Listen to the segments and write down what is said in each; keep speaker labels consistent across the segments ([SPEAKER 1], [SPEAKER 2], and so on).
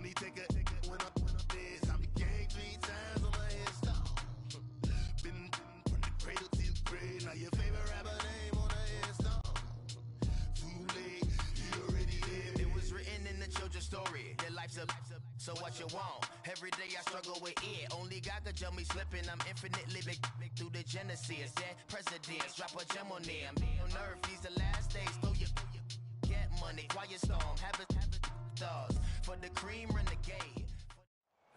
[SPEAKER 1] me take a when I'm this. I'm the game 3 times on my headstone. Been from the cradle to the grave. Now your favorite rapper name on the headstone. Too late, you already there.
[SPEAKER 2] It was written in the children's story. Their life's up, so what you want? Every day I struggle with it. Only God could jump me slipping. I'm infinitely big through the Genesis. Dead presidents, drop a gem on them. On earth, these the last days. Throw your get money, quiet storm. Have it thoughts for the cream renegade.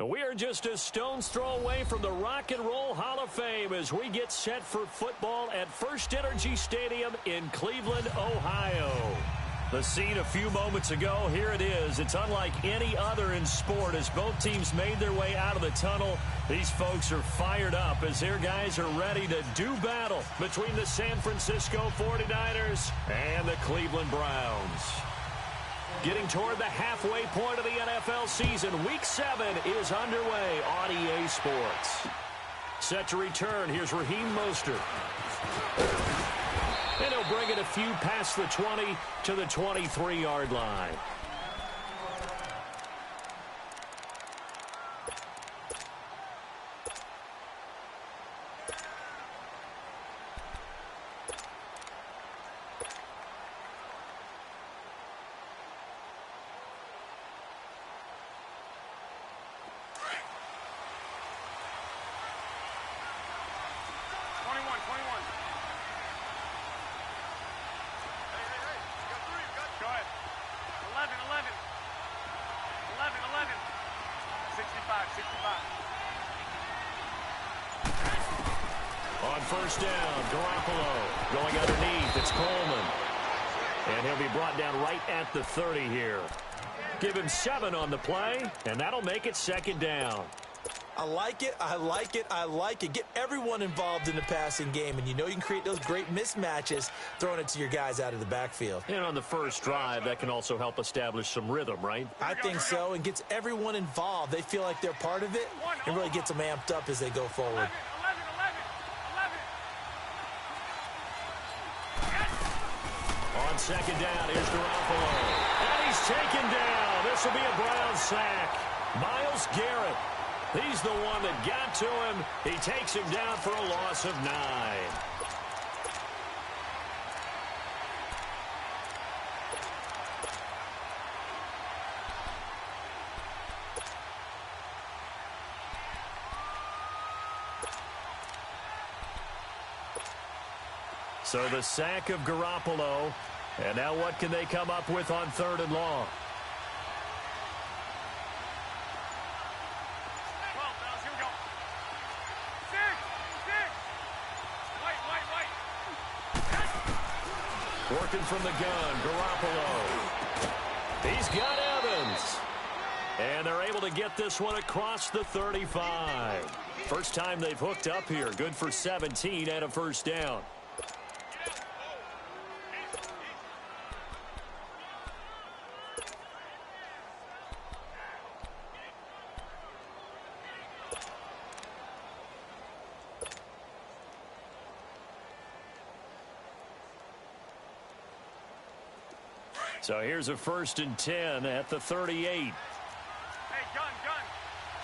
[SPEAKER 3] We are just a stone's throw away from the Rock and Roll Hall of Fame as we get set for football at First Energy Stadium in Cleveland, Ohio. The scene a few moments ago, here it is. It's unlike any other in sport as both teams made their way out of the tunnel. These folks are fired up as their guys are ready to do battle between the San Francisco 49ers and the Cleveland Browns. Getting toward the halfway point of the NFL season, Week 7 is underway on EA Sports. Set to return, here's Raheem Mostert. And he'll bring it a few past the 20 to the 23-yard line. On first down, Garoppolo going underneath. It's Coleman. And he'll be brought down right at the 30 here. Give him 7 on the play, and that'll make it second down.
[SPEAKER 4] I like it, I like it, I like it. Get everyone involved in the passing game, and you know you can create those great mismatches throwing it to your guys out of the backfield.
[SPEAKER 3] And on the first drive, that can also help establish some rhythm, right?
[SPEAKER 4] I think so, and gets everyone involved. They feel like they're part of it, and really gets them amped up as they go forward.
[SPEAKER 3] On second down, here's Garoppolo. And he's taken down. This will be a Brown sack. Myles Garrett. He's the one that got to him. He takes him down for a loss of 9. So the sack of Garoppolo. And now what can they come up with on 3rd and long? Working from the gun, Garoppolo. He's got Evans. And they're able to get this one across the 35. First time they've hooked up here. Good for 17 and a first down. So here's a 1st and 10 at the 38.
[SPEAKER 5] Hey, gun.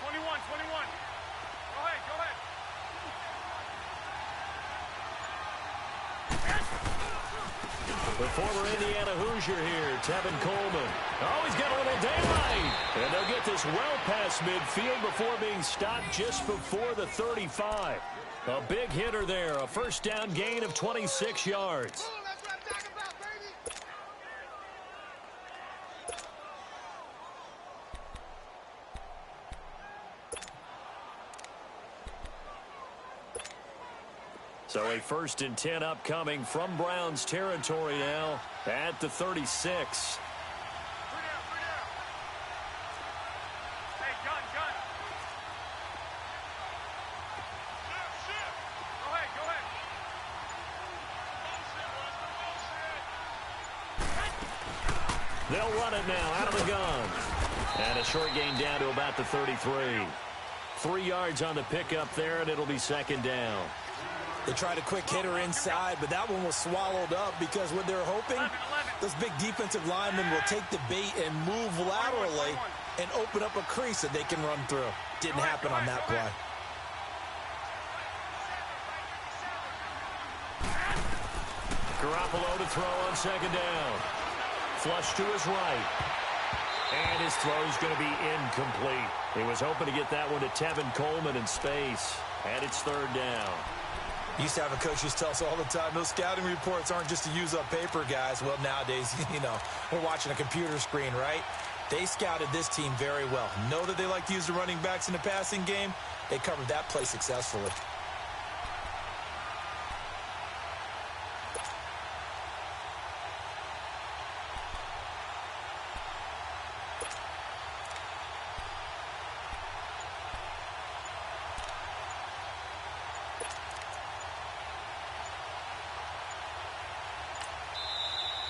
[SPEAKER 5] 21. Go ahead.
[SPEAKER 3] The former Indiana Hoosier here, Tevin Coleman. Oh, he's got a little daylight. And they'll get this well past midfield before being stopped just before the 35. A big hitter there, a first down gain of 26 yards. So a 1st and 10 upcoming from Browns territory now at the 36.
[SPEAKER 5] Hey, gun. Go ahead.
[SPEAKER 3] They'll run it now out of the gun. And a short gain down to about the 33. 3 yards on the pickup there, and it'll be second down.
[SPEAKER 4] They tried a quick hitter inside, but that one was swallowed up because what they're hoping, those big defensive linemen will take the bait and move laterally and open up a crease that they can run through. Didn't happen on that play.
[SPEAKER 3] Garoppolo to throw on second down. Flush to his right. And his throw's going to be incomplete. He was hoping to get that one to Tevin Coleman in space. And it's third down.
[SPEAKER 4] Used to have a coach who used to tell us all the time, those scouting reports aren't just to use up paper, guys. Well, nowadays, we're watching a computer screen, right? They scouted this team very well. Know that they like to use the running backs in the passing game. They covered that play successfully.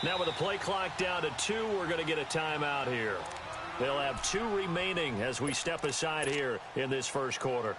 [SPEAKER 3] Now with the play clock down to 2, we're going to get a timeout here. They'll have 2 remaining as we step aside here in this first quarter.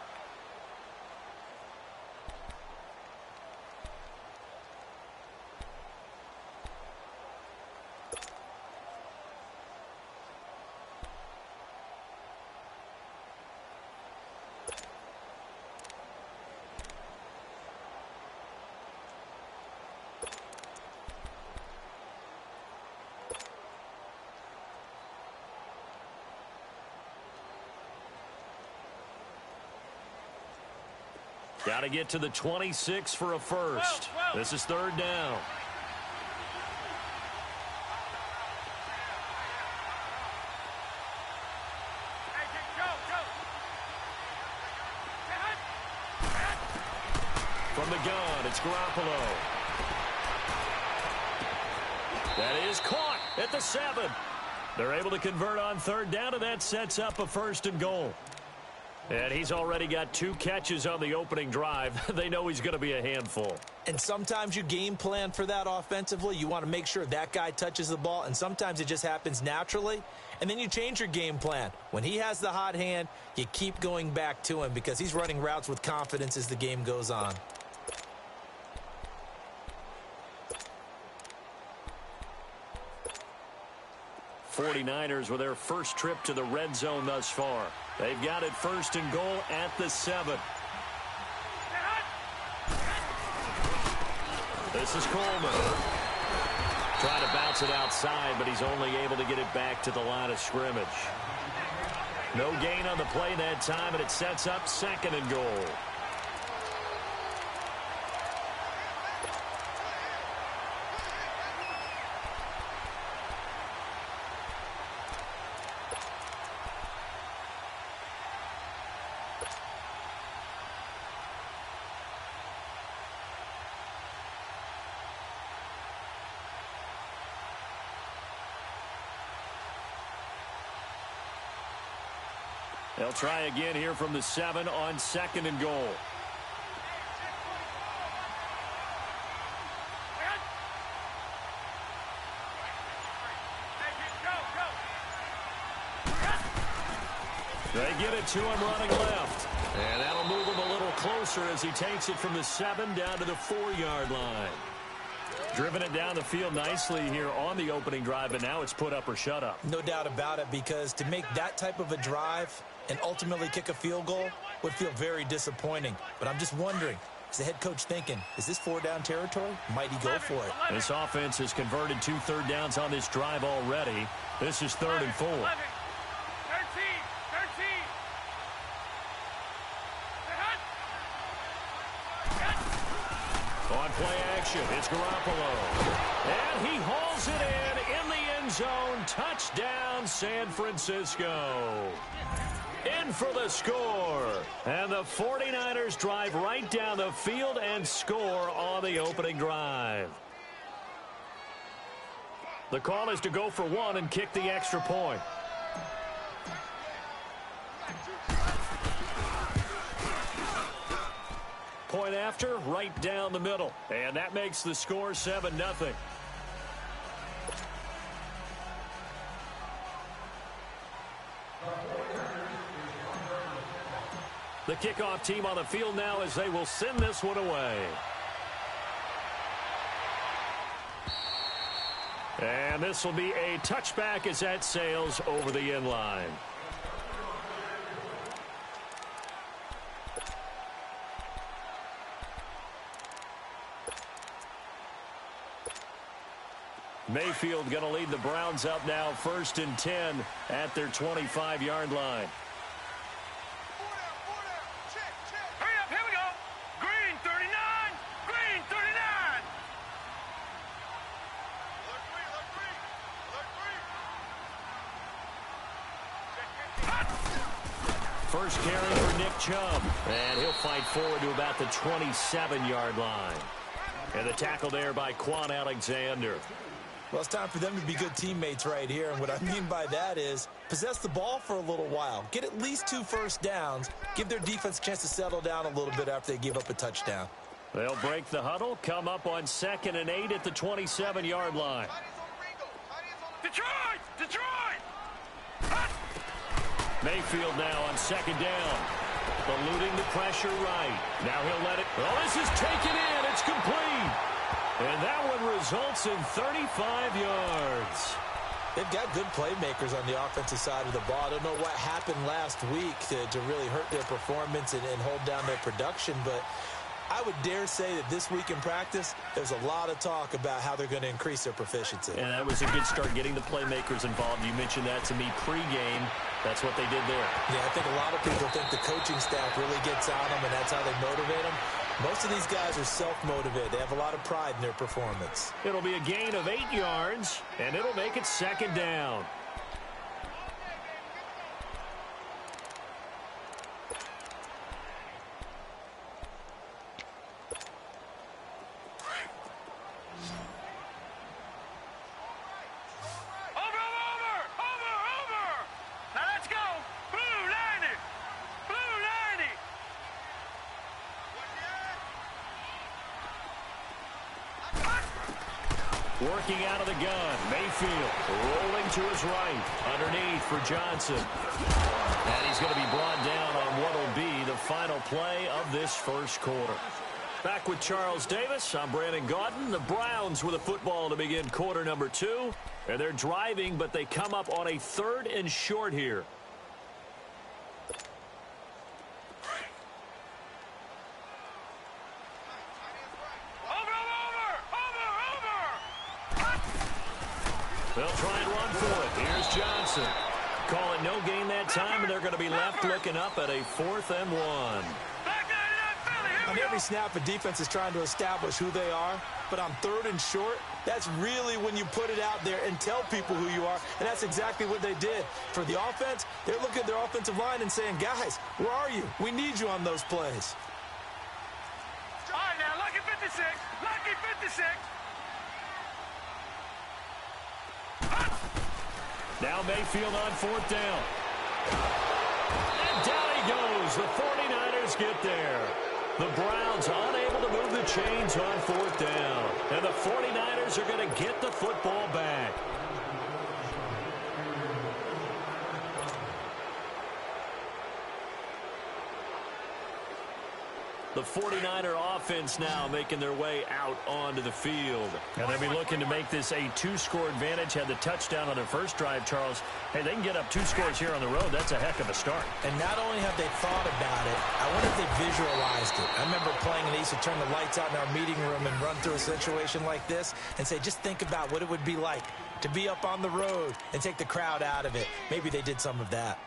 [SPEAKER 3] Got to get to the 26 for a first. This is third down. From the gun, it's Garoppolo. That is caught at the 7. They're able to convert on third down, and that sets up a first and goal. And he's already got 2 catches on the opening drive. They know he's going to be a handful.
[SPEAKER 4] And sometimes you game plan for that offensively. You want to make sure that guy touches the ball, and sometimes it just happens naturally. And then you change your game plan. When he has the hot hand, you keep going back to him because he's running routes with confidence as the game goes on.
[SPEAKER 3] '49ers with their first trip to the red zone thus far. They've got it first and goal at the 7. This is Coleman. Trying to bounce it outside, but he's only able to get it back to the line of scrimmage. No gain on the play that time, and it sets up second and goal. They'll try again here from the 7 on second and goal. They get it to him running left. And that'll move him a little closer as he takes it from the 7 down to the 4-yard line. Driven it down the field nicely here on the opening drive, but now it's put up or shut up.
[SPEAKER 4] No doubt about it, because to make that type of a drive and ultimately kick a field goal would feel very disappointing. But I'm just wondering, is the head coach thinking, is this 4-down territory? Might he go for it?
[SPEAKER 3] This offense has converted 2 third downs on this drive already. This is 3rd and 4.
[SPEAKER 5] 13.
[SPEAKER 3] On play action, it's Garoppolo. And he hauls it in the end zone. Touchdown, San Francisco. In for the score. And the 49ers drive right down the field and score on the opening drive. The call is to go for 1 and kick the extra point. Point after, right down the middle. And that makes the score 7-0. The kickoff team on the field now as they will send this one away. And this will be a touchback as that sails over the end line. Mayfield going to lead the Browns up now 1st and 10 at their 25-yard line.
[SPEAKER 5] Hurry up, here we go. Green 39, green 39.
[SPEAKER 3] First carry for Nick Chubb, and he'll fight forward to about the 27-yard line. And the tackle there by Quan Alexander.
[SPEAKER 4] Well, it's time for them to be good teammates right here, and what I mean by that is possess the ball for a little while, get at least 2 first downs, give their defense a chance to settle down a little bit after they give up a touchdown.
[SPEAKER 3] They'll break the huddle, come up on 2nd and 8 at the 27-yard line.
[SPEAKER 5] Detroit! Detroit!
[SPEAKER 3] Mayfield now on 2nd down. Eluding the pressure right. Now he'll let it. Oh, this is taken in. It's complete. And that one results in 35 yards.
[SPEAKER 4] They've got good playmakers on the offensive side of the ball. I don't know what happened last week to really hurt their performance and hold down their production, but I would dare say that this week in practice, there's a lot of talk about how they're going to increase their proficiency.
[SPEAKER 3] And that was a good start getting the playmakers involved. You mentioned that to me pregame. That's what they did there.
[SPEAKER 4] Yeah, I think a lot of people think the coaching staff really gets on them, and that's how they motivate them. Most of these guys are self-motivated. They have a lot of pride in their performance.
[SPEAKER 3] It'll be a gain of 8 yards, and it'll make it 2nd down. Working out of the gun, Mayfield rolling to his right, underneath for Johnson. And he's going to be brought down on what will be the final play of this first quarter. Back with Charles Davis, I'm Brandon Gaudin. The Browns with a football to begin quarter number 2. And they're driving, but they come up on a 3rd and short here. They'll try and run for it. Here's Johnson. Call it no gain that time, and they're going to be left looking up at a 4th and 1.
[SPEAKER 4] On every snap, a defense is trying to establish who they are, but on 3rd and short, that's really when you put it out there and tell people who you are, and that's exactly what they did. For the offense, they're looking at their offensive line and saying, guys, where are you? We need you on those plays.
[SPEAKER 5] All right, now, lucky 56. Lucky 56.
[SPEAKER 3] Now Mayfield on 4th down. And down he goes. The 49ers get there. The Browns unable to move the chains on 4th down. And the 49ers are going to get the football back. The 49er offense now making their way out onto the field. And they'll be looking to make this a 2-score advantage. Had the touchdown on their first drive, Charles. Hey, they can get up 2 scores here on the road. That's a heck of a start.
[SPEAKER 4] And not only have they thought about it, I wonder if they visualized it. I remember playing and they used to turn the lights out in our meeting room and run through a situation like this and say, just think about what it would be like to be up on the road and take the crowd out of it. Maybe they did some of that.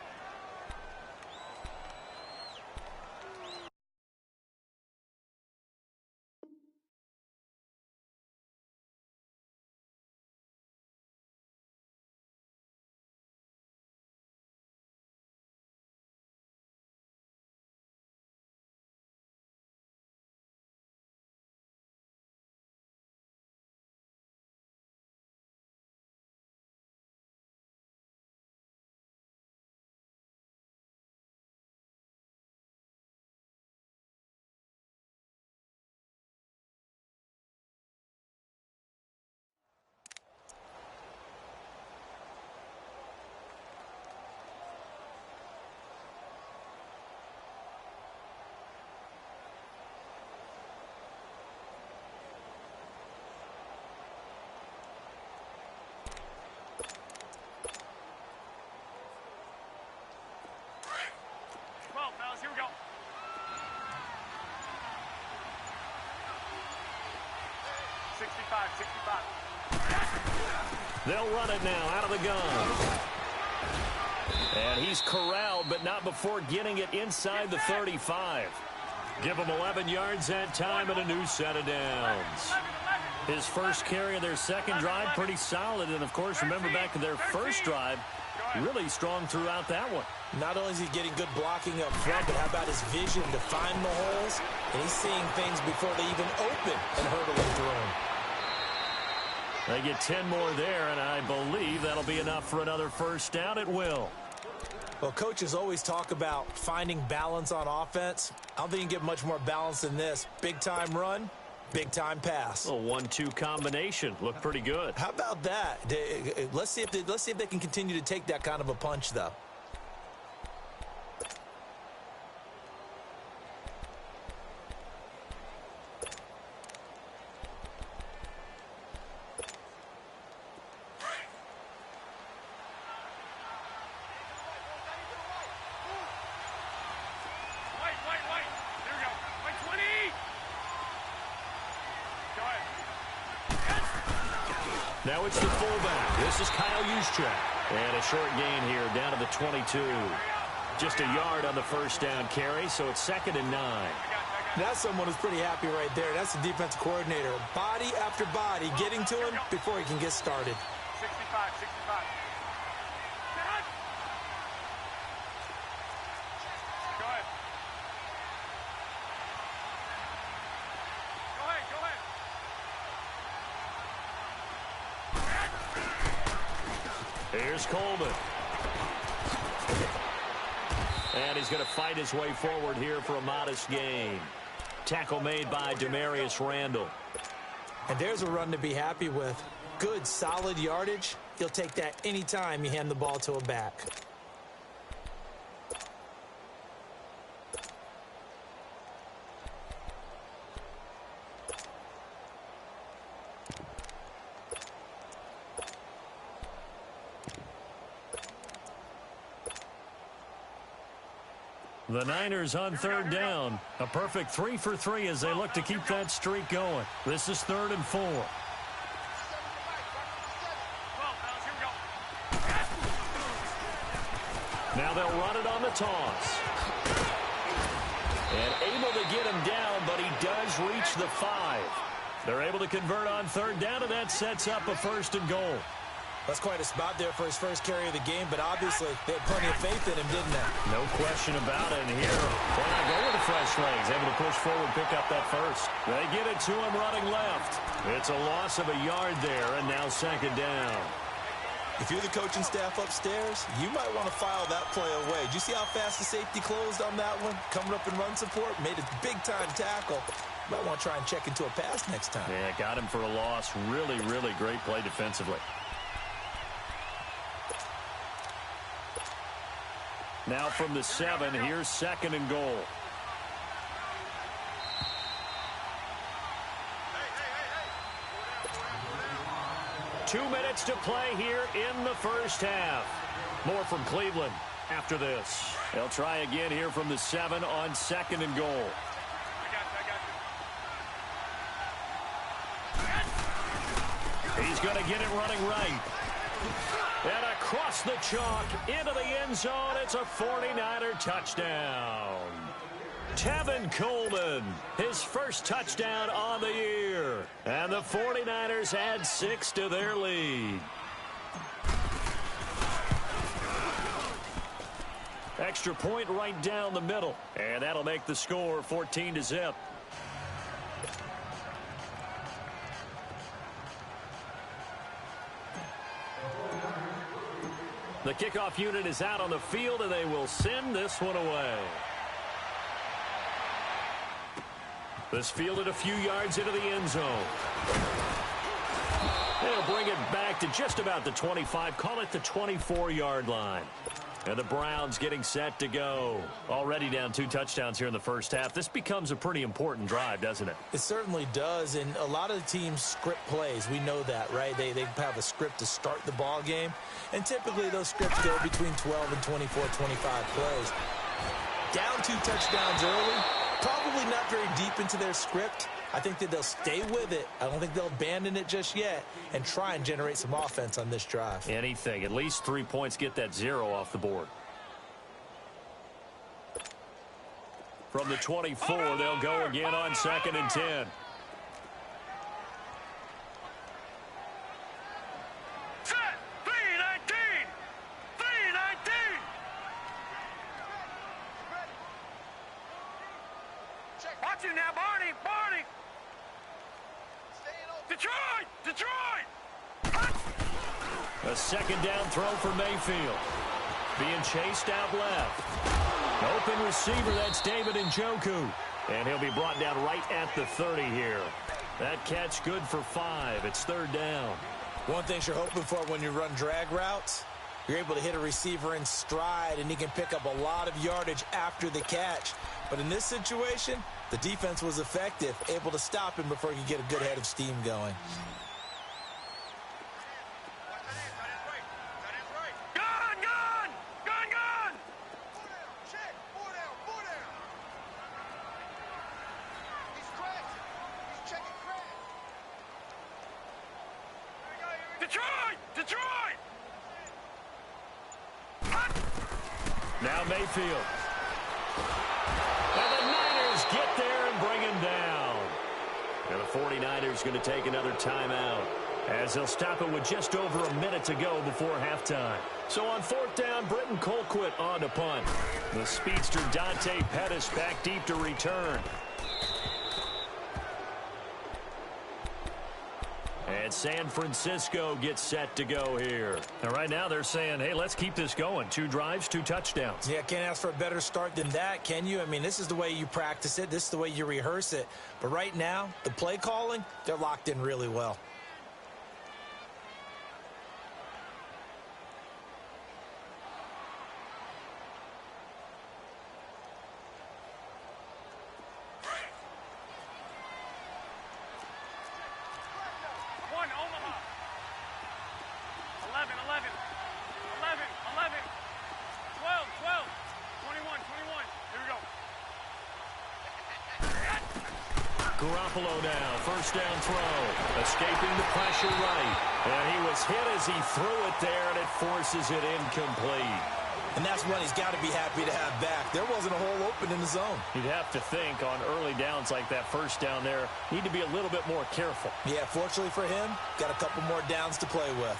[SPEAKER 5] Here we go. 65.
[SPEAKER 3] They'll run it now out of the gun. And he's corralled, but not before getting it inside the 35. Give him 11 yards that time and a new set of downs. His first carry of their second drive, pretty solid. And, of course, remember back to their first drive, really strong throughout that one.
[SPEAKER 4] Not only is he getting good blocking up front, but how about his vision to find the holes? And he's seeing things before they even open and hurdling through them.
[SPEAKER 3] They get 10 more there, and I believe that'll be enough for another first down. It will.
[SPEAKER 4] Well, coaches always talk about finding balance on offense. I don't think you can get much more balance than this. Big-time run, big-time pass.
[SPEAKER 3] A 1-2 combination. Looked pretty good.
[SPEAKER 4] How about that? Let's see if they can continue to take that kind of a punch, though.
[SPEAKER 3] Now it's the fullback. This is Kyle Juszczyk. And a short gain here down to the 22. Just a yard on the first down carry, so it's 2nd and 9.
[SPEAKER 4] That's someone who's pretty happy right there. That's the defensive coordinator. Body after body getting to him before he can get started.
[SPEAKER 5] 65. Go ahead.
[SPEAKER 3] Here's Coleman. And he's going to fight his way forward here for a modest gain. Tackle made by Demarius Randall.
[SPEAKER 4] And there's a run to be happy with. Good, solid yardage. You'll take that anytime you hand the ball to a back.
[SPEAKER 3] The Niners on 3rd down. A perfect 3 for 3 as they look to keep that streak going. This is 3rd and 4. Now they'll run it on the toss. And able to get him down, but he does reach the 5. They're able to convert on 3rd down, and that sets up a 1st and goal.
[SPEAKER 4] That's quite a spot there for his first carry of the game, but obviously they had plenty of faith in him, didn't they?
[SPEAKER 3] No question about it. And here, why not go with the fresh legs? Able to push forward, pick up that first. They get it to him running left. It's a loss of a yard there, and now 2nd down.
[SPEAKER 4] If you're the coaching staff upstairs, you might want to file that play away. Did you see how fast the safety closed on that one? Coming up in run support, made a big-time tackle. Might want to try and check into a pass next time.
[SPEAKER 3] Yeah, got him for a loss. Really, really great play defensively. Now from the 7, here's 2nd and goal. Two minutes to play here in the first half. More from Cleveland after this. They'll try again here from the 7 on 2nd and goal. He's going to get it running right. And across the chalk into the end zone. It's a 49er touchdown. Tevin Coleman, his first touchdown on the year. And the 49ers add 6 to their lead. Extra point right down the middle. And that'll make the score 14-0. The kickoff unit is out on the field, and they will send this one away. This fielded a few yards into the end zone. They'll bring it back to just about the 25, call it the 24-yard line. And the Browns getting set to go. Already down 2 touchdowns here in the first half. This becomes a pretty important drive, doesn't it?
[SPEAKER 4] It certainly does, and a lot of the teams script plays. We know that, right? They have a script to start the ball game, and typically those scripts go between 12 and 24, 25 plays. Down 2 touchdowns early, Probably not very deep into their script. I think that they'll stay with it. I don't think they'll abandon it just yet and try and generate some offense on this drive.
[SPEAKER 3] Anything. At least 3 points, get that 0 off the board. From the 24, they'll go again on 2nd and 10.
[SPEAKER 5] Set. 3-19. 3-19. Watch it now, Barney. Barney. Detroit. Detroit.
[SPEAKER 3] A 2nd down throw for Mayfield. Being chased out left. Open receiver, that's David Njoku. And he'll be brought down right at the 30 here. That catch good for 5. It's 3rd down.
[SPEAKER 4] One thing you're hoping for when you run drag routes, you're able to hit a receiver in stride, and he can pick up a lot of yardage after the catch. But in this situation, the defense was effective, able to stop him before he could get a good head of steam going.
[SPEAKER 5] Detroit!
[SPEAKER 3] Now Mayfield. And the Niners get there and bring him down. And the 49ers going to take another timeout as they'll stop it with just over a minute to go before halftime. So on 4th down, Britton Colquitt on to punt. The speedster Dante Pettis back deep to return. And San Francisco gets set to go here. And right now they're saying, hey, let's keep this going. 2 drives, 2 touchdowns.
[SPEAKER 4] Yeah, can't ask for a better start than that, can you? I mean, this is the way you practice it. This is the way you rehearse it. But right now, the play calling, they're locked in really well.
[SPEAKER 3] Garoppolo now, 1st down throw, escaping the pressure right. And he was hit as he threw it there, and it forces it incomplete.
[SPEAKER 4] And that's one he's got to be happy to have back. There wasn't a hole open in the zone.
[SPEAKER 3] You'd have to think on early downs like that 1st down there, need to be a little bit more careful.
[SPEAKER 4] Yeah, fortunately for him, got a couple more downs to play with.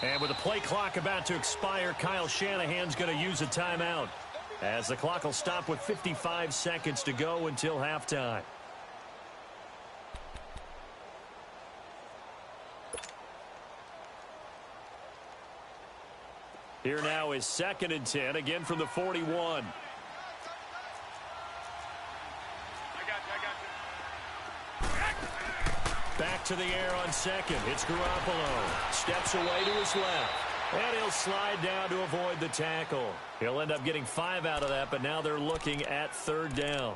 [SPEAKER 3] And with the play clock about to expire, Kyle Shanahan's going to use a timeout, as the clock will stop with 55 seconds to go until halftime. Here now is 2nd and 10, again from the 41. Back to the air on 2nd. It's Garoppolo. Steps away to his left. And he'll slide down to avoid the tackle. He'll end up getting 5 out of that, but now they're looking at 3rd down.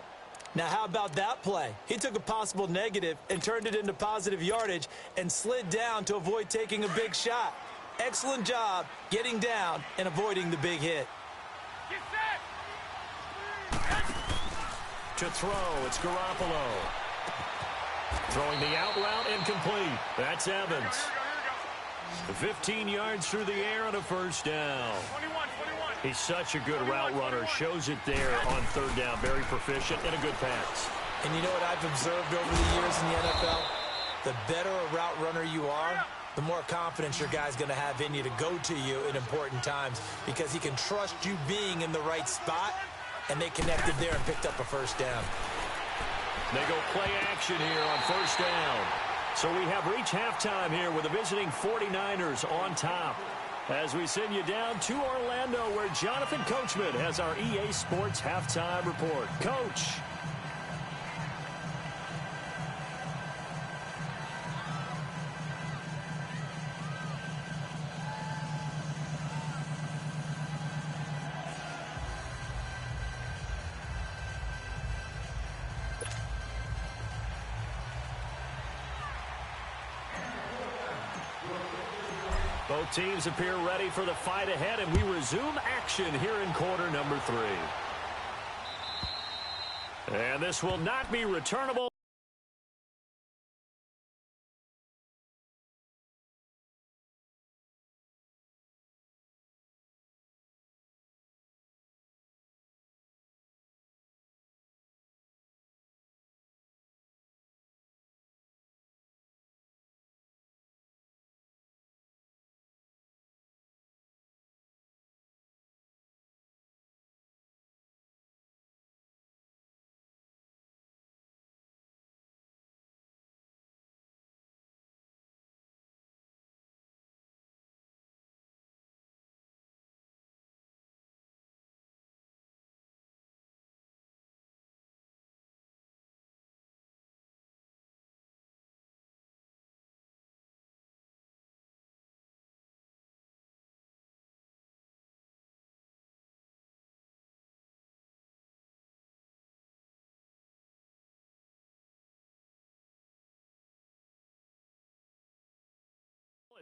[SPEAKER 4] Now, how about that play? He took a possible negative and turned it into positive yardage and slid down to avoid taking a big shot. Excellent job getting down and avoiding the big hit.
[SPEAKER 3] To throw, it's Garoppolo. Throwing the out route, incomplete. That's Evans. 15 yards through the air on a 1st down. He's such a good route runner. Shows it there on 3rd down. Very proficient and a good pass.
[SPEAKER 4] And you know what I've observed over the years in the NFL? The better a route runner you are, the more confidence your guy's going to have in you to go to you in important times, because he can trust you being in the right spot, and they connected there and picked up a 1st down.
[SPEAKER 3] They go play action here on 1st down. So we have reached halftime here with the visiting 49ers on top, as we send you down to Orlando, where Jonathan Coachman has our EA Sports halftime report. Coach. Both teams appear ready for the fight ahead, and we resume action here in quarter number 3. And this will not be returnable.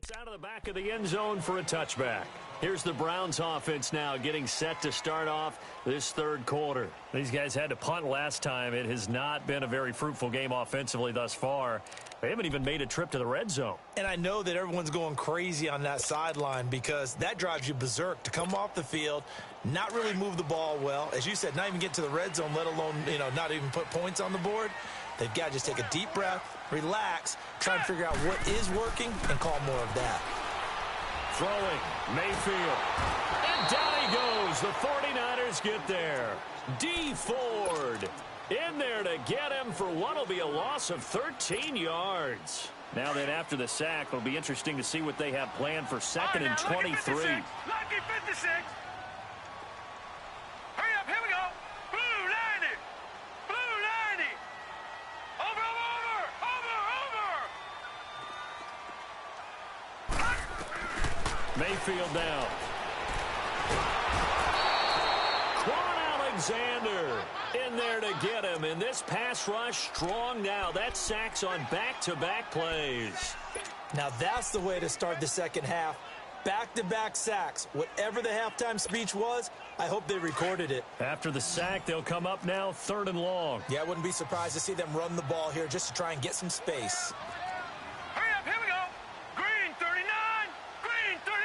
[SPEAKER 3] It's out of the back of the end zone for a touchback. Here's the Browns offense now getting set to start off this third quarter. These guys had to punt last time. It has not been a very fruitful game offensively thus far. They haven't even made a trip to the red zone.
[SPEAKER 4] And I know that everyone's going crazy on that sideline because that drives you berserk to come off the field, not really move the ball well. As you said, not even get to the red zone, let alone, not even put points on the board. They've got to just take a deep breath, relax, try and figure out what is working, and call more of that.
[SPEAKER 3] Throwing, Mayfield. And down he goes. The 49ers get there. D. Ford in there to get him for what will be a loss of 13 yards. Now then, after the sack, it'll be interesting to see what they have planned for second and 23.
[SPEAKER 5] Lucky 56. Hurry up, here we go. Blue 90. Blue 90. Over.
[SPEAKER 3] Mayfield down. Quan Alexander in there to get him. And this pass rush strong now. That's sacks on back-to-back plays.
[SPEAKER 4] Now that's the way to start the second half. Back-to-back sacks. Whatever the halftime speech was, I hope they recorded it.
[SPEAKER 3] After the sack, they'll come up now 3rd and long.
[SPEAKER 4] Yeah, I wouldn't be surprised to see them run the ball here just to try and get some space.
[SPEAKER 5] Hurry up, here we go. Green 39. Green 39.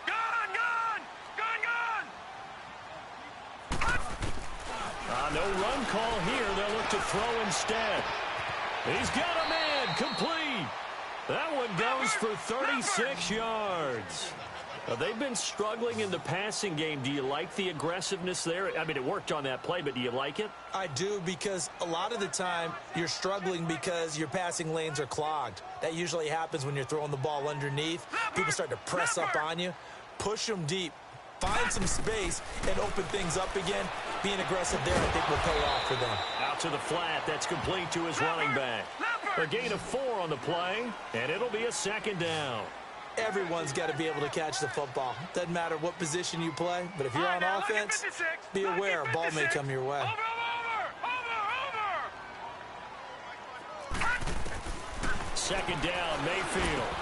[SPEAKER 5] Gone.
[SPEAKER 3] No run call here. They'll look to throw instead. He's got a man complete. That one goes for 36 yards. They've been struggling in the passing game. Do you like the aggressiveness there? I mean, it worked on that play, but do you like it?
[SPEAKER 4] I do, because a lot of the time you're struggling because your passing lanes are clogged. That usually happens when you're throwing the ball underneath. People start to press up on you. Push them deep. Find some space and open things up again. Being aggressive there, I think, will pay off for them.
[SPEAKER 3] Out to the flat. That's complete to his running back. A gain of 4 on the play, and it'll be a 2nd down.
[SPEAKER 4] Everyone's got to be able to catch the football. Doesn't matter what position you play, but if you're on offense, be aware a ball may come your way.
[SPEAKER 5] Over.
[SPEAKER 3] 2nd down, Mayfield.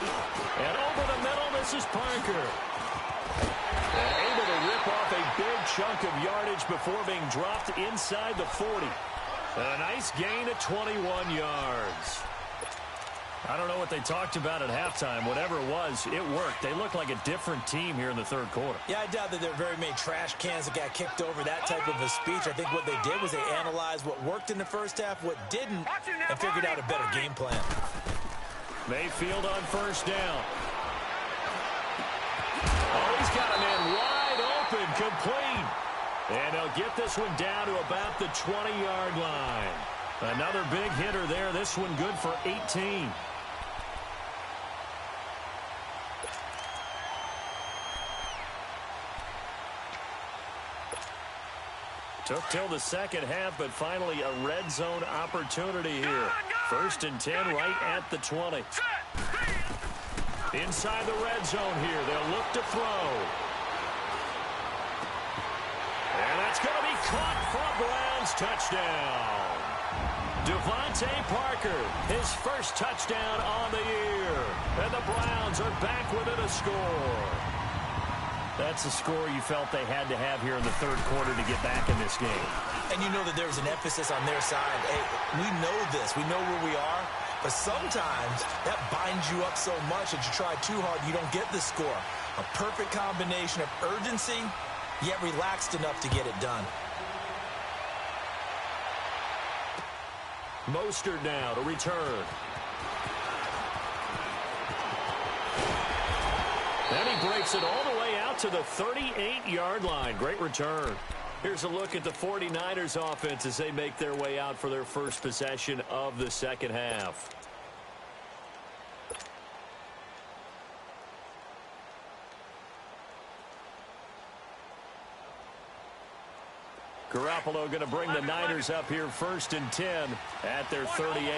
[SPEAKER 3] And over the middle, this is Parker. And able to rip off a big chunk of yardage before being dropped inside the 40. And a nice gain of 21 yards. I don't know what they talked about at halftime. Whatever it was, it worked. They look like a different team here in the third quarter.
[SPEAKER 4] Yeah, I doubt that there are very many trash cans that got kicked over, that type of a speech. I think what they did was they analyzed what worked in the first half, what didn't, and figured out a better game plan.
[SPEAKER 3] Mayfield on 1st down. Oh, he's got a man wide open, complete. And they'll get this one down to about the 20-yard line. Another big hitter there. This one good for 18. Took till the second half, but finally a red zone opportunity here. 1st and 10 right at the 20. Inside the red zone here. They'll look to throw. And that's going to be caught for a Browns touchdown. Devontae Parker, his first touchdown on the year. And the Browns are back within a score. That's a score you felt they had to have here in the third quarter to get back in this game.
[SPEAKER 4] And you know that there's an emphasis on their side. Hey, we know this. We know where we are. But sometimes that binds you up so much that you try too hard, you don't get the score. A perfect combination of urgency, yet relaxed enough to get it done.
[SPEAKER 3] Mostert now to return. And he breaks it all the way out to the 38-yard line. Great return. Here's a look at the 49ers offense as they make their way out for their first possession of the second half. Garoppolo going to bring the Niners up here first and 10 at their 38.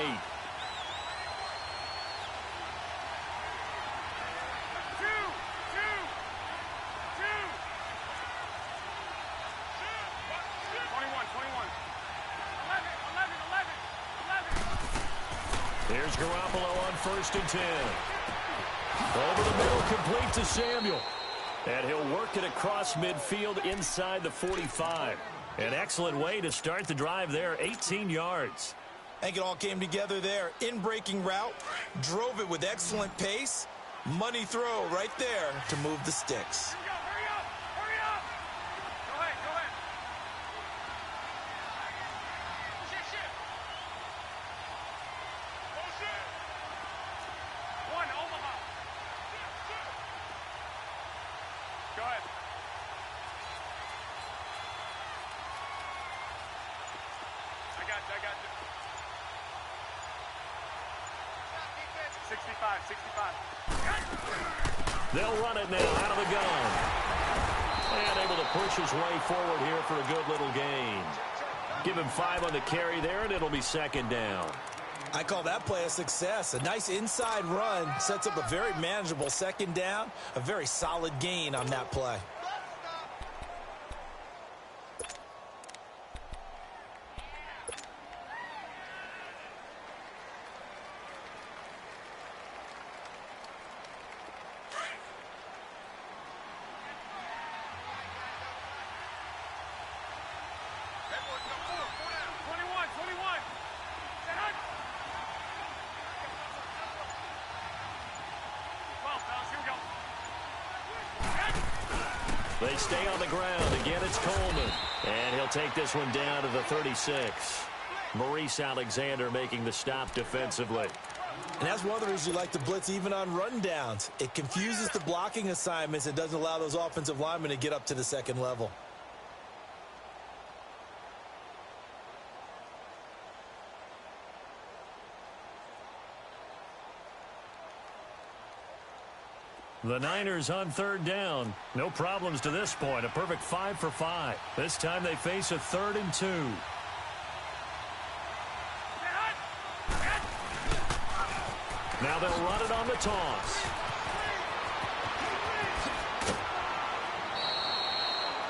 [SPEAKER 3] Here's Garoppolo on first and 10. Over the middle, complete to Samuel. And he'll work it across midfield inside the 45. An excellent way to start the drive there, 18 yards.
[SPEAKER 4] I think it all came together there. In-breaking route, drove it with excellent pace. Money throw right there to move the sticks.
[SPEAKER 5] Hurry up! Hurry up! Go ahead, go ahead. Shit. Bullshit. One, Omaha. Shit. Go ahead. I got you. 65.
[SPEAKER 3] They'll run it now out of the gun. And able to push his way forward here for a good little gain. Give him 5 on the carry there, and it'll be second down.
[SPEAKER 4] I call that play a success. A nice inside run sets up a very manageable second down. A very solid gain on that play.
[SPEAKER 3] They stay on the ground. Again, it's Coleman. And he'll take this one down to the 36. Maurice Alexander making the stop defensively.
[SPEAKER 4] And that's one of the reasons you like to blitz even on rundowns. It confuses the blocking assignments and doesn't allow those offensive linemen to get up to the second level.
[SPEAKER 3] The Niners on third down. No problems to this point. A perfect 5 for 5. This time they face a 3rd and 2. Now they'll run it on the toss.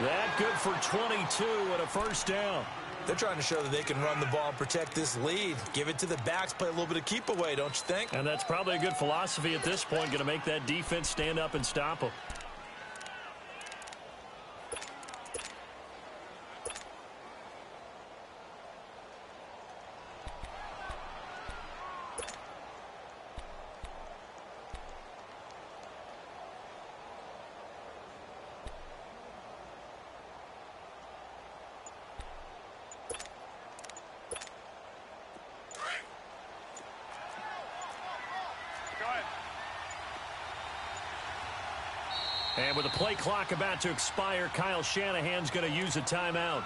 [SPEAKER 3] That good for 22 and a first down.
[SPEAKER 4] They're trying to show that they can run the ball and protect this lead. Give it to the backs, play a little bit of keep away, don't you think?
[SPEAKER 3] And that's probably a good philosophy at this point, going to make that defense stand up and stop them. And with the play clock about to expire, Kyle Shanahan's going to use a timeout.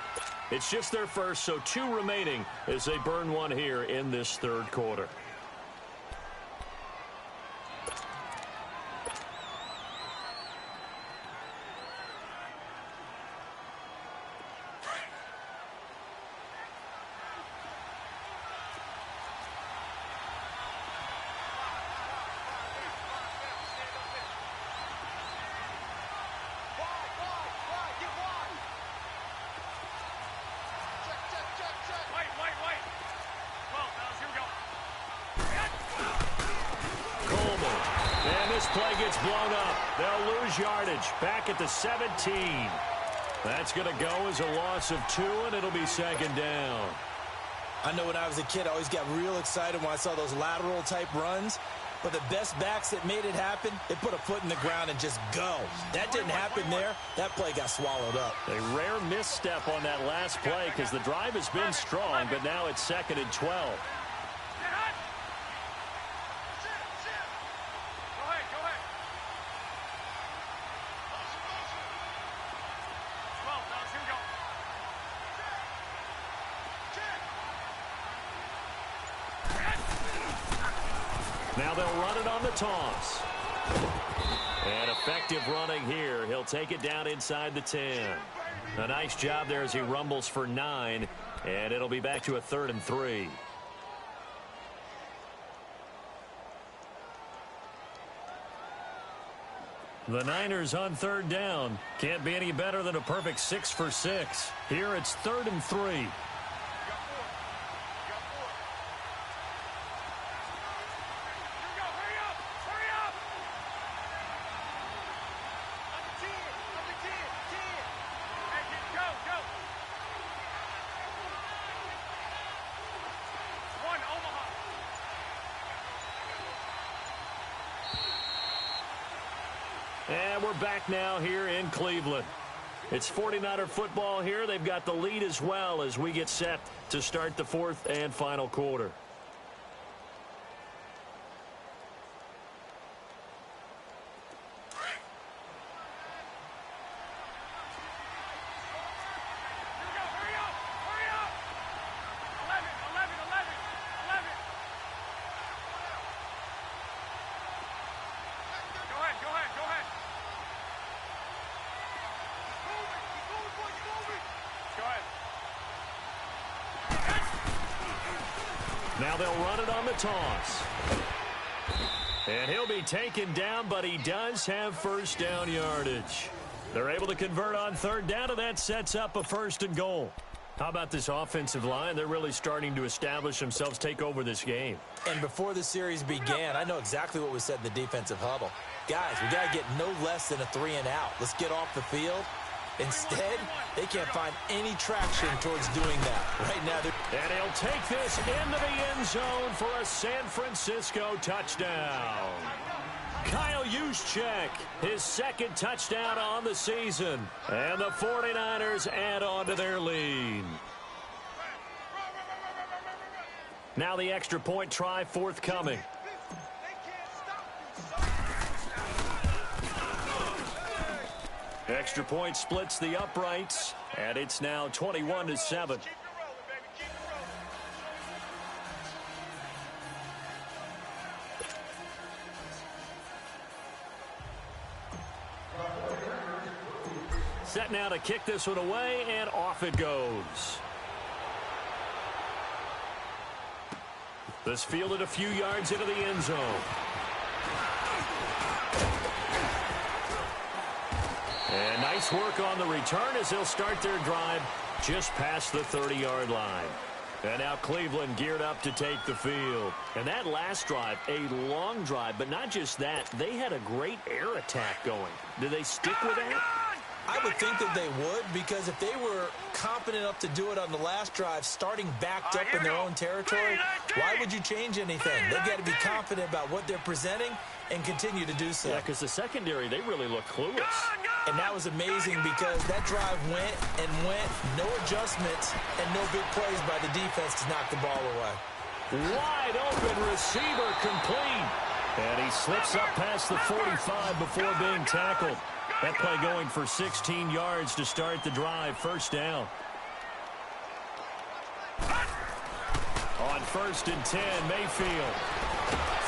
[SPEAKER 3] It's just their first, so 2 remaining as they burn one here in this third quarter. play gets blown up. They'll lose yardage. Back at the 17. That's going to go as a loss of 2, and it'll be second down.
[SPEAKER 4] I know when I was a kid, I always got real excited when I saw those lateral-type runs. But the best backs that made it happen, they put a foot in the ground and just go. That didn't happen there. That play got swallowed up.
[SPEAKER 3] A rare misstep on that last play because the drive has been strong, but now it's 2nd and 12. Now they'll run it on the toss. And effective running here. He'll take it down inside the 10. A nice job there as he rumbles for 9. And it'll be back to a 3rd and 3. The Niners on 3rd down. Can't be any better than a perfect 6 for 6. Here it's 3rd and 3. And we're back now here in Cleveland. It's 49er football here. They've got the lead as well as we get set to start the 4th and final quarter. Now they'll run it on the toss. And he'll be taken down, but he does have first down yardage. They're able to convert on 3rd down, and that sets up a 1st and goal. How about this offensive line? They're really starting to establish themselves, take over this game.
[SPEAKER 4] And before the series began, I know exactly what was said in the defensive huddle. Guys, we got to get no less than a 3 and out. Let's get off the field. Instead, they can't find any traction towards doing that. Right now,
[SPEAKER 3] and he'll take this into the end zone for a San Francisco touchdown. Kyle Juszczyk, his 2nd touchdown on the season. And the 49ers add on to their lead. Now the extra point try forthcoming. Extra point splits the uprights, and it's now 21-7. Set now to kick this one away, and off it goes. This fielded a few yards into the end zone. And nice work on the return as they'll start their drive just past the 30-yard line. And now Cleveland geared up to take the field. And that last drive, a long drive, but not just that, they had a great air attack going. Do they stick with that?
[SPEAKER 4] I would think that they would, because if they were competent enough to do it on the last drive, starting backed up in their own territory, why would you change anything? They've got to be confident about what they're presenting and continue to do so.
[SPEAKER 3] Yeah, because the secondary, they really look clueless.
[SPEAKER 4] And that was amazing because that drive went and went, no adjustments, and no big plays by the defense to knock the ball away.
[SPEAKER 3] Wide open receiver complete. And he slips up past the 45 before being tackled. That play going for 16 yards to start the drive. First down. On 1st and 10, Mayfield.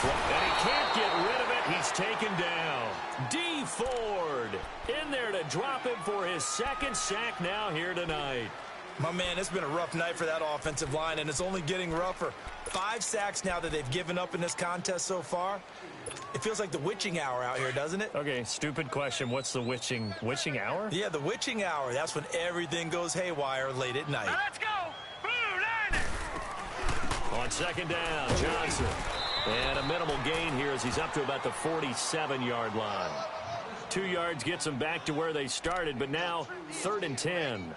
[SPEAKER 3] And he can't get rid of it. He's taken down. D. Ford in there to drop him for his 2nd sack now here tonight.
[SPEAKER 4] My man, it's been a rough night for that offensive line, and it's only getting rougher. 5 sacks now that they've given up in this contest so far. It feels like the witching hour out here, doesn't it?
[SPEAKER 3] Okay, stupid question. What's the witching hour?
[SPEAKER 4] Yeah, the witching hour. That's when everything goes haywire late at night.
[SPEAKER 5] Now let's go. Blue line it.
[SPEAKER 3] On 2nd down, Johnson. And a minimal gain here as he's up to about the 47-yard line. 2 yards gets them back to where they started, but now 3rd and 10.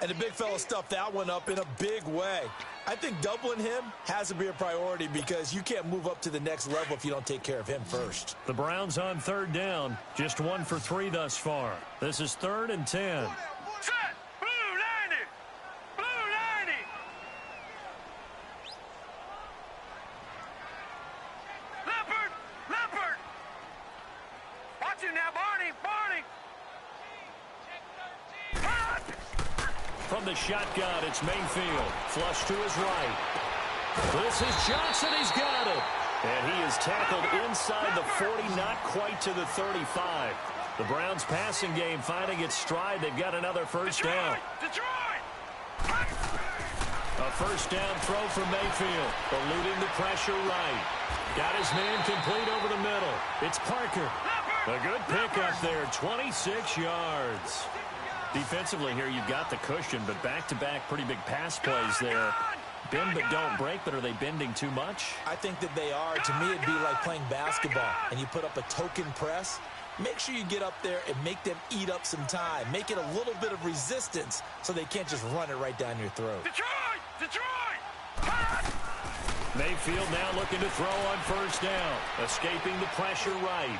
[SPEAKER 4] And the big fella stuffed that one up in a big way. I think doubling him has to be a priority because you can't move up to the next level if you don't take care of him first.
[SPEAKER 3] The Browns on 3rd down. Just 1 for 3 thus far. This is 3rd and 10.
[SPEAKER 5] Set! Blue 90! Blue 90! Leopard! Leopard! Watch it now, Barney! Barney!
[SPEAKER 3] From the shotgun, it's Mayfield. Flush to his right. This is Johnson. He's got it. And he is tackled inside the 40, not quite to the 35. The Browns passing game finding its stride. They've got another first down.
[SPEAKER 5] Detroit!
[SPEAKER 3] A first down throw for Mayfield. Eluding the pressure right. Got his man complete over the middle. It's Parker. A good pickup there, 26 yards. Defensively here, you've got the cushion, but back-to-back pretty big pass plays there. Bend but don't break, but are they bending too much?
[SPEAKER 4] I think that they are. To me, it'd be like playing basketball, and you put up a token press. Make sure you get up there and make them eat up some time. Make it a little bit of resistance so they can't just run it right down your throat.
[SPEAKER 5] Detroit! Detroit!
[SPEAKER 3] Mayfield now looking to throw on first down. Escaping the pressure right.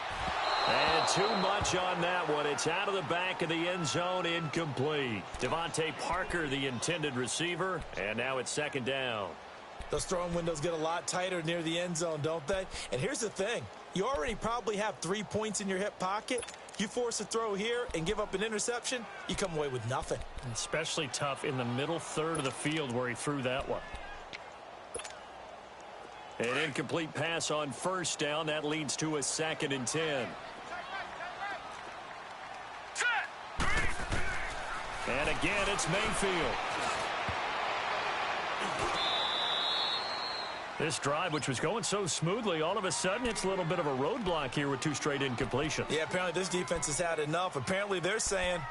[SPEAKER 3] And too much on that one. It's out of the back of the end zone, incomplete. Devontae Parker, the intended receiver, and now it's 2nd down.
[SPEAKER 4] Those throwing windows get a lot tighter near the end zone, don't they? And here's the thing. You already probably have 3 points in your hip pocket. You force a throw here and give up an interception, you come away with nothing.
[SPEAKER 3] Especially tough in the middle third of the field where he threw that one. An incomplete pass on first down. That leads to a 2nd and 10. And again, it's Mayfield. This drive, which was going so smoothly, all of a sudden it's a little bit of a roadblock here with 2 straight incompletions.
[SPEAKER 4] Yeah, apparently this defense has had enough. Apparently they're saying,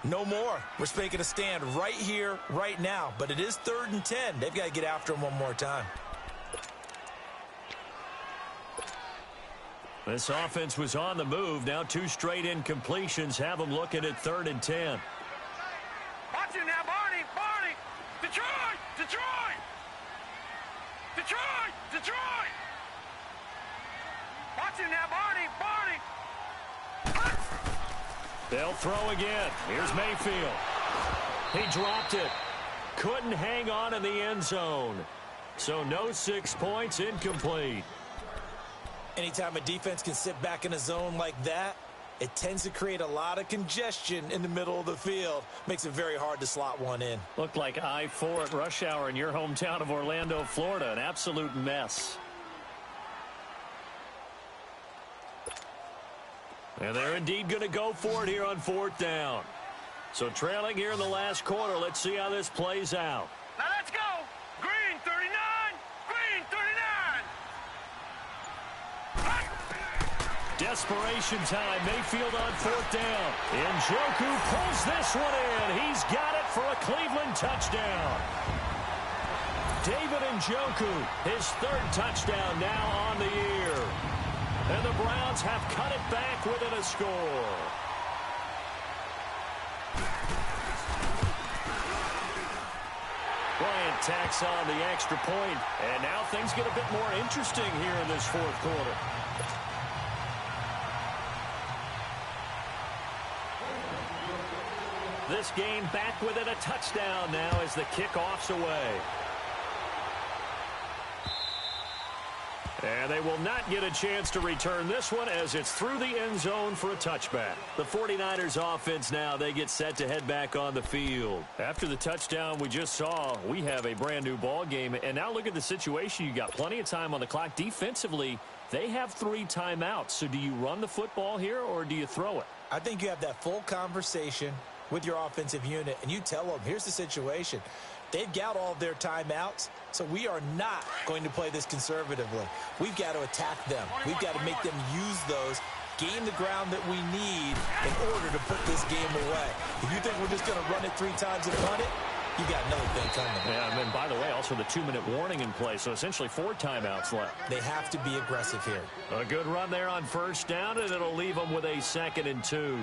[SPEAKER 4] no more. We're making a stand right here, right now. But it is 3rd and 10. They've got to get after him one more time.
[SPEAKER 3] This offense was on the move. Now 2 straight incompletions have them looking at 3rd and 10.
[SPEAKER 5] Watch it now, Barney! Barney! Detroit! Detroit! Detroit! Detroit! Watch it now, Barney! Barney!
[SPEAKER 3] They'll throw again. Here's Mayfield. He dropped it. Couldn't hang on in the end zone. So no 6 points, incomplete.
[SPEAKER 4] Anytime a defense can sit back in a zone like that, it tends to create a lot of congestion in the middle of the field. Makes it very hard to slot one in.
[SPEAKER 3] Looked like I-4 at rush hour in your hometown of Orlando, Florida. An absolute mess. And they're indeed going to go for it here on 4th down. So trailing here in the last quarter. Let's see how this plays out.
[SPEAKER 5] Now let's go! Green 39! Green 39!
[SPEAKER 3] Desperation time. Mayfield on 4th down. Njoku pulls this one in. He's got it for a Cleveland touchdown. David Njoku, his 3rd touchdown now on the year. And the Browns have cut it back within a score. Bryant tacks on the extra point. And now things get a bit more interesting here in this 4th quarter. This game back within a touchdown now as the kickoff's away. And they will not get a chance to return this one as it's through the end zone for a touchback. The 49ers offense now, they get set to head back on the field. After the touchdown we just saw, we have a brand new ball game. And now look at the situation. You got plenty of time on the clock. Defensively, they have 3 timeouts. So do you run the football here or do you throw it?
[SPEAKER 4] I think you have that full conversation with your offensive unit, and you tell them, here's the situation. They've got all of their timeouts, so we are not going to play this conservatively. We've got to attack them. We've got to make them use those, gain the ground that we need in order to put this game away. If you think we're just going to run it 3 times and punt it, you got another thing coming.
[SPEAKER 3] Yeah, and then, by the way, also the 2-minute warning in play, so essentially 4 timeouts left.
[SPEAKER 4] They have to be aggressive here.
[SPEAKER 3] A good run there on first down, and it'll leave them with a 2nd and 2.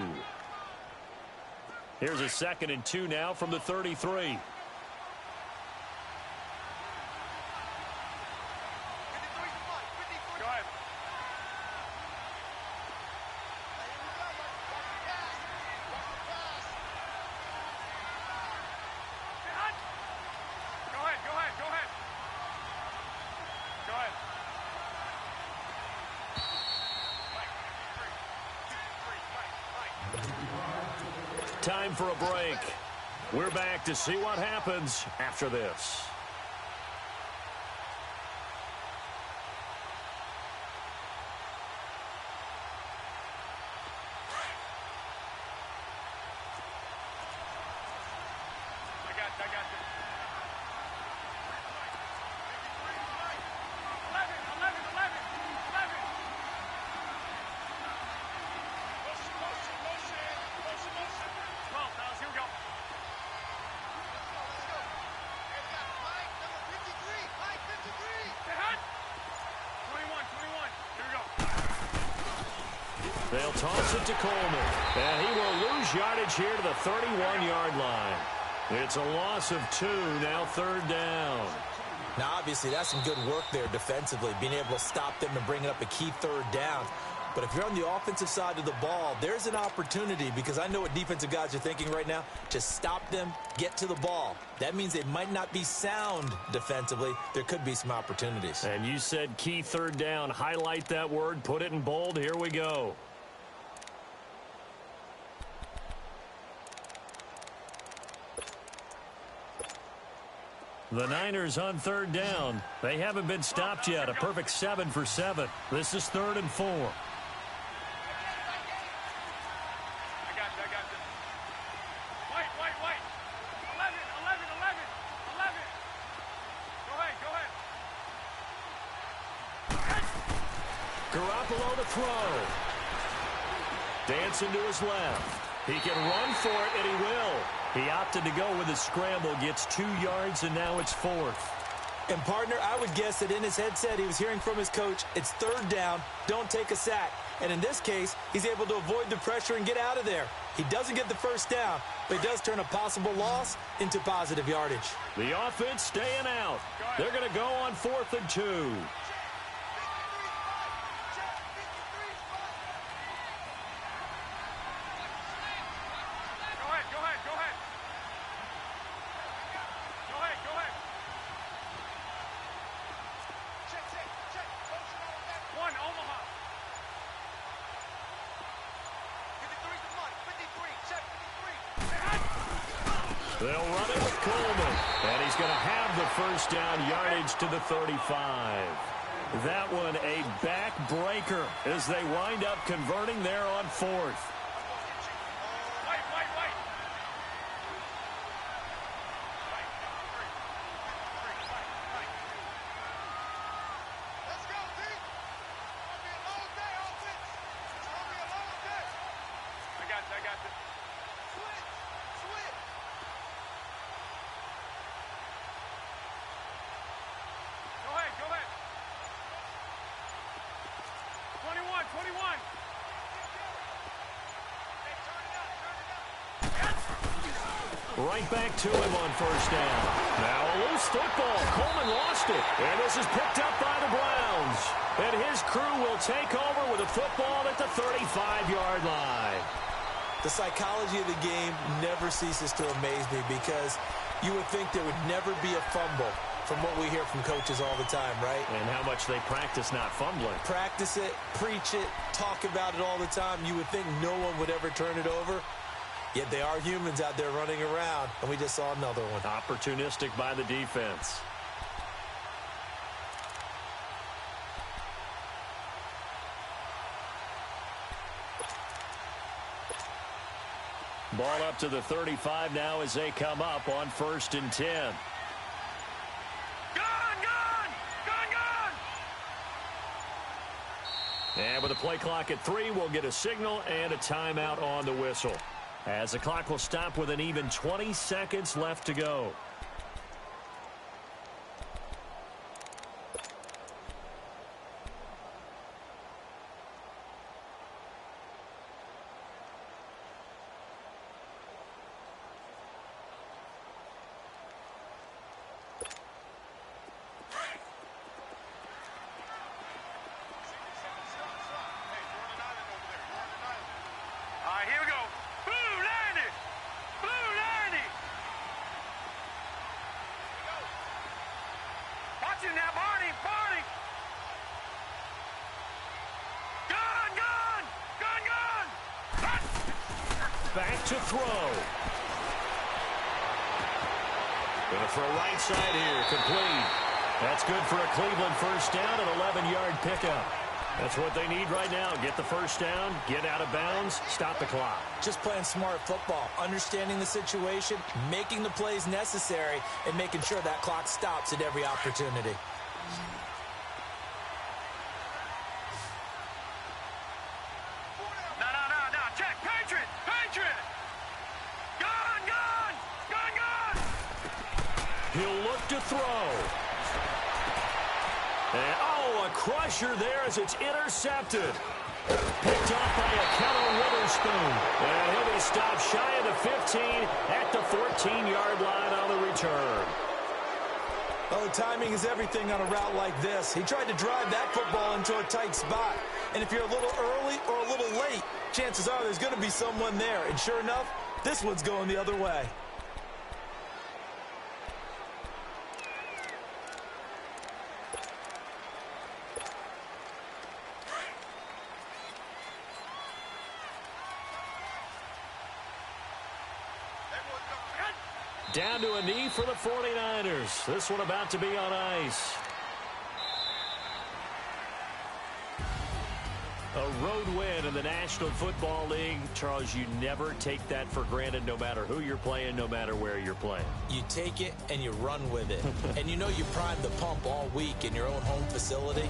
[SPEAKER 3] Here's a 2nd and 2 now from the 33. Time for a break. We're back to see what happens after this. They'll toss it to Coleman, and he will lose yardage here to the 31-yard line. It's a loss of 2, now 3rd down.
[SPEAKER 4] Now, obviously, that's some good work there defensively, being able to stop them and bring up a key 3rd down. But if you're on the offensive side of the ball, there's an opportunity, because I know what defensive guys are thinking right now, to stop them, get to the ball. That means they might not be sound defensively. There could be some opportunities.
[SPEAKER 3] And you said key 3rd down. Highlight that word, put it in bold. Here we go. The Niners on 3rd down. They haven't been stopped yet. A perfect 7 for 7. This is 3rd and 4.
[SPEAKER 5] I got you. Wait. 11. Go ahead.
[SPEAKER 3] Garoppolo to throw. Dancing to his left. He can run for it, and he will. He opted to go with a scramble, gets 2 yards, and now it's 4th.
[SPEAKER 4] And, partner, I would guess that in his headset he was hearing from his coach, it's 3rd down, don't take a sack. And in this case, he's able to avoid the pressure and get out of there. He doesn't get the 1st down, but he does turn a possible loss into positive yardage.
[SPEAKER 3] The offense staying out. They're going to go on 4th and 2. They'll run it with Coleman, and he's going to have the 1st down, yardage to the 35. That one a backbreaker as they wind up converting there on 4th. Right back to him on 1st down. Now a loose football. Coleman lost it. And this is picked up by the Browns. And his crew will take over with a football at the 35-yard line.
[SPEAKER 4] The psychology of the game never ceases to amaze me, because you would think there would never be a fumble from what we hear from coaches all the time, right?
[SPEAKER 3] And how much they practice not fumbling.
[SPEAKER 4] Practice it, preach it, talk about it all the time. You would think no one would ever turn it over. Yet they are humans out there running around, and we just saw another one.
[SPEAKER 3] Opportunistic by the defense. Ball up to the 35 now as they come up on 1st and 10. And with the play clock at 3, we'll get a signal and a timeout on the whistle. as the clock will stop with an even 20 seconds left to go. Back to throw. Gonna throw right side here, complete. That's good for a Cleveland first down, an 11-yard pickup. That's what they need right now. Get the first down, get out of bounds, stop the clock.
[SPEAKER 4] Just playing smart football, understanding the situation, making the plays necessary, and making sure that clock stops at every opportunity.
[SPEAKER 3] He'll look to throw. And, oh, a crusher there as it's intercepted. Picked off by a Keller Witherspoon. And he'll be stopped shy of the 15 at the 14-yard line on the return.
[SPEAKER 4] Oh, timing is everything on a route like this. He tried to drive that football into a tight spot. And if you're a little early or a little late, chances are there's going to be someone there. And sure enough, this one's going the other way.
[SPEAKER 3] Down to a knee for the 49ers. This one about to be on ice. A road win in the National Football League. Charles, you never take that for granted no matter who you're playing, no matter where you're playing.
[SPEAKER 4] You take it and you run with it. And you know you primed the pump all week in your own home facility.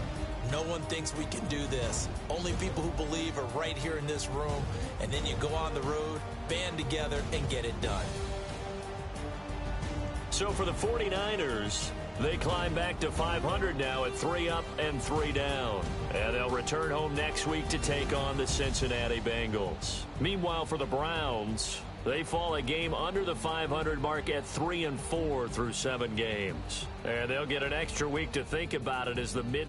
[SPEAKER 4] No one thinks we can do this. Only people who believe are right here in this room. And then you go on the road, band together, and get it done.
[SPEAKER 3] So for the 49ers, they climb back to 500 now at 3 up and 3 down. And they'll return home next week to take on the Cincinnati Bengals. Meanwhile, for the Browns, they fall a game under the 500 mark at 3-4 through 7 games. And they'll get an extra week to think about it as the mid